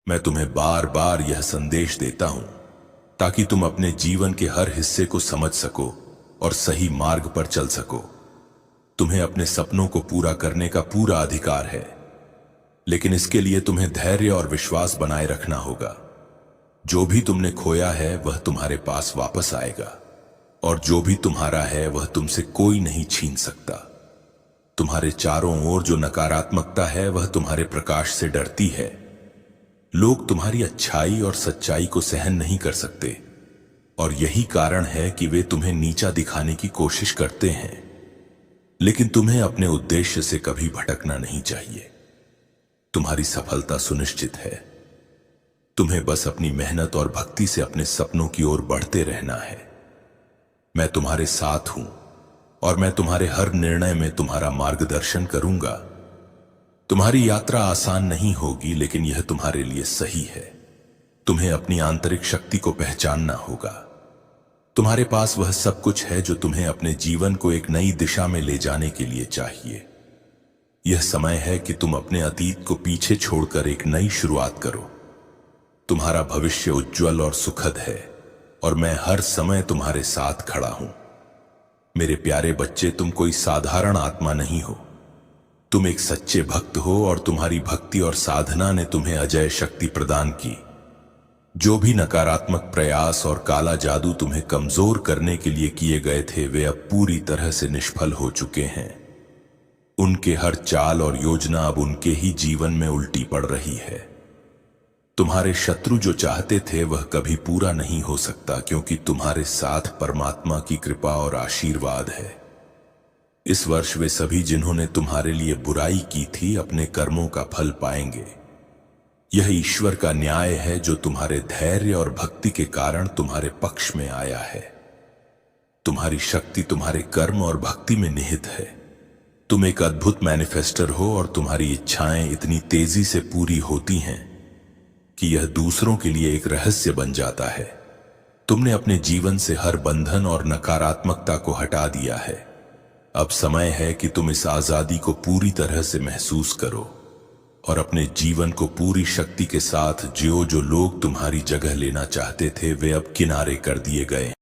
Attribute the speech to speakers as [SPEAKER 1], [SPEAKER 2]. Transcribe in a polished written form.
[SPEAKER 1] मैं तुम्हें बार बार यह संदेश देता हूं ताकि तुम अपने जीवन के हर हिस्से को समझ सको और सही मार्ग पर चल सको। तुम्हें अपने सपनों को पूरा करने का पूरा अधिकार है, लेकिन इसके लिए तुम्हें धैर्य और विश्वास बनाए रखना होगा। जो भी तुमने खोया है वह तुम्हारे पास वापस आएगा, और जो भी तुम्हारा है वह तुमसे कोई नहीं छीन सकता। तुम्हारे चारों ओर जो नकारात्मकता है वह तुम्हारे प्रकाश से डरती है। लोग तुम्हारी अच्छाई और सच्चाई को सहन नहीं कर सकते, और यही कारण है कि वे तुम्हें नीचा दिखाने की कोशिश करते हैं। लेकिन तुम्हें अपने उद्देश्य से कभी भटकना नहीं चाहिए। तुम्हारी सफलता सुनिश्चित है। तुम्हें बस अपनी मेहनत और भक्ति से अपने सपनों की ओर बढ़ते रहना है। मैं तुम्हारे साथ हूं, और मैं तुम्हारे हर निर्णय में तुम्हारा मार्गदर्शन करूंगा। तुम्हारी यात्रा आसान नहीं होगी, लेकिन यह तुम्हारे लिए सही है। तुम्हें अपनी आंतरिक शक्ति को पहचानना होगा। तुम्हारे पास वह सब कुछ है जो तुम्हें अपने जीवन को एक नई दिशा में ले जाने के लिए चाहिए। यह समय है कि तुम अपने अतीत को पीछे छोड़कर एक नई शुरुआत करो। तुम्हारा भविष्य उज्जवल और सुखद है, और मैं हर समय तुम्हारे साथ खड़ा हूं। मेरे प्यारे बच्चे, तुम कोई साधारण आत्मा नहीं हो। तुम एक सच्चे भक्त हो, और तुम्हारी भक्ति और साधना ने तुम्हें अजय शक्ति प्रदान की। जो भी नकारात्मक प्रयास और काला जादू तुम्हें कमजोर करने के लिए किए गए थे, वे अब पूरी तरह से निष्फल हो चुके हैं। उनके हर चाल और योजना अब उनके ही जीवन में उल्टी पड़ रही है। तुम्हारे शत्रु जो चाहते थे वह कभी पूरा नहीं हो सकता, क्योंकि तुम्हारे साथ परमात्मा की कृपा और आशीर्वाद है। इस वर्ष वे सभी जिन्होंने तुम्हारे लिए बुराई की थी अपने कर्मों का फल पाएंगे। यह ईश्वर का न्याय है जो तुम्हारे धैर्य और भक्ति के कारण तुम्हारे पक्ष में आया है। तुम्हारी शक्ति तुम्हारे कर्म और भक्ति में निहित है। तुम एक अद्भुत मैनिफेस्टर हो, और तुम्हारी इच्छाएं इतनी तेजी से पूरी होती हैं कि यह दूसरों के लिए एक रहस्य बन जाता है। तुमने अपने जीवन से हर बंधन और नकारात्मकता को हटा दिया है। अब समय है कि तुम इस आजादी को पूरी तरह से महसूस करो, और अपने जीवन को पूरी शक्ति के साथ जियो। जो लोग तुम्हारी जगह लेना चाहते थे वे अब किनारे कर दिए गए।